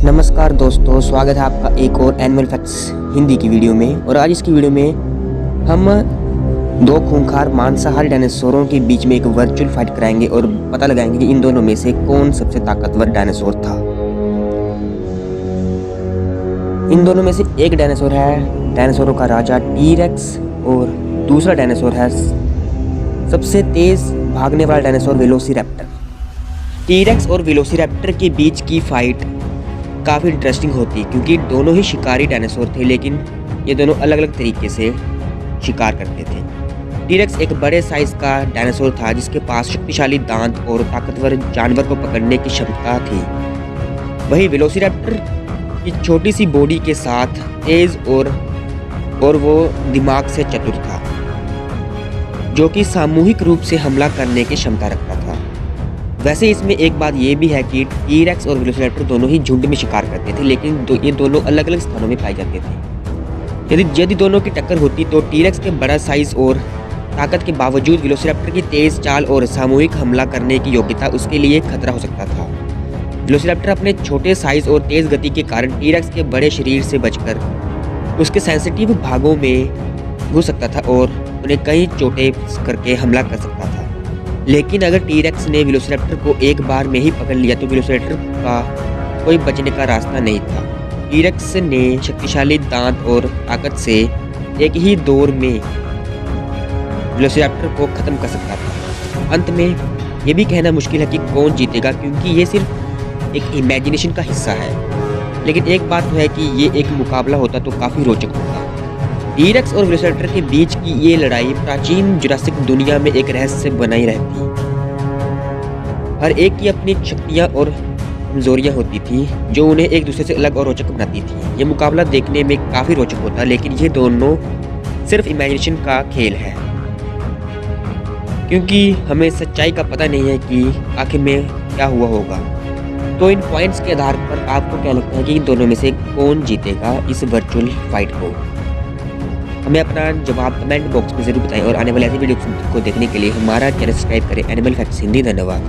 नमस्कार दोस्तों, स्वागत है आपका एक और एनिमल फैक्ट्स हिंदी की वीडियो में। और आज इसकी वीडियो में हम दो खूंखार मांसाहारी डायनासोरों के बीच में एक वर्चुअल फाइट कराएंगे और पता लगाएंगे कि इन दोनों में से कौन सबसे ताकतवर डायनासोर था। इन दोनों में से एक डायनासोर है डायनासोरों का राजा टी-रेक्स और दूसरा डायनासोर है सबसे तेज भागने वाला डायनासोर वेलोसिरैप्टर। टी-रेक्स और वेलोसिरैप्टर के बीच की फाइट काफ़ी इंटरेस्टिंग होती है क्योंकि दोनों ही शिकारी डायनासोर थे, लेकिन ये दोनों अलग अलग तरीके से शिकार करते थे। टी-रेक्स एक बड़े साइज का डायनासोर था जिसके पास शक्तिशाली दांत और ताकतवर जानवर को पकड़ने की क्षमता थी। वहीं वेलोसिरैप्टर की छोटी सी बॉडी के साथ तेज और वो दिमाग से चतुर था, जो कि सामूहिक रूप से हमला करने की क्षमता रखता था। वैसे इसमें एक बात ये भी है कि टी-रेक्स और वेलोसिरैप्टर दोनों ही झुंड में शिकार करते थे, लेकिन ये दोनों अलग अलग स्थानों में पाए जाते थे। यदि दोनों की टक्कर होती तो टी-रेक्स के बड़ा साइज और ताकत के बावजूद वेलोसिरैप्टर की तेज चाल और सामूहिक हमला करने की योग्यता उसके लिए खतरा हो सकता था। वेलोसिरैप्टर अपने छोटे साइज और तेज गति के कारण टी-रेक्स के बड़े शरीर से बचकर उसके सेंसिटिव भागों में घुस सकता था और उन्हें कई चोटें करके हमला कर सकता था। लेकिन अगर टी-रेक्स ने वेलोसिरैप्टर को एक बार में ही पकड़ लिया तो वेलोसिरैप्टर का कोई बचने का रास्ता नहीं था। टी-रेक्स ने शक्तिशाली दांत और ताकत से एक ही दौर में वेलोसिरैप्टर को खत्म कर सकता था। अंत में ये भी कहना मुश्किल है कि कौन जीतेगा, क्योंकि ये सिर्फ एक इमेजिनेशन का हिस्सा है। लेकिन एक बात तो है कि ये एक मुकाबला होता तो काफ़ी रोचक होता। टी-रेक्स और वेलोसिरैप्टर के बीच की ये लड़ाई प्राचीन जुरासिक दुनिया में एक रहस्य बनाई रहती। हर एक की अपनी शक्तियाँ और कमजोरियाँ होती थी जो उन्हें एक दूसरे से अलग और रोचक बनाती थी। ये मुकाबला देखने में काफ़ी रोचक होता, लेकिन ये दोनों सिर्फ इमेजिनेशन का खेल है, क्योंकि हमें सच्चाई का पता नहीं है कि आखिर में क्या हुआ होगा। तो इन पॉइंट्स के आधार पर आपको क्या लगता है कि इन दोनों में से कौन जीतेगा इस वर्चुअल फाइट को? हमें अपना जवाब कमेंट बॉक्स में ज़रूर बताएं और आने वाले ऐसी वीडियो को देखने के लिए हमारा चैनल सब्सक्राइब करें। Animal facts Hindi. धन्यवाद।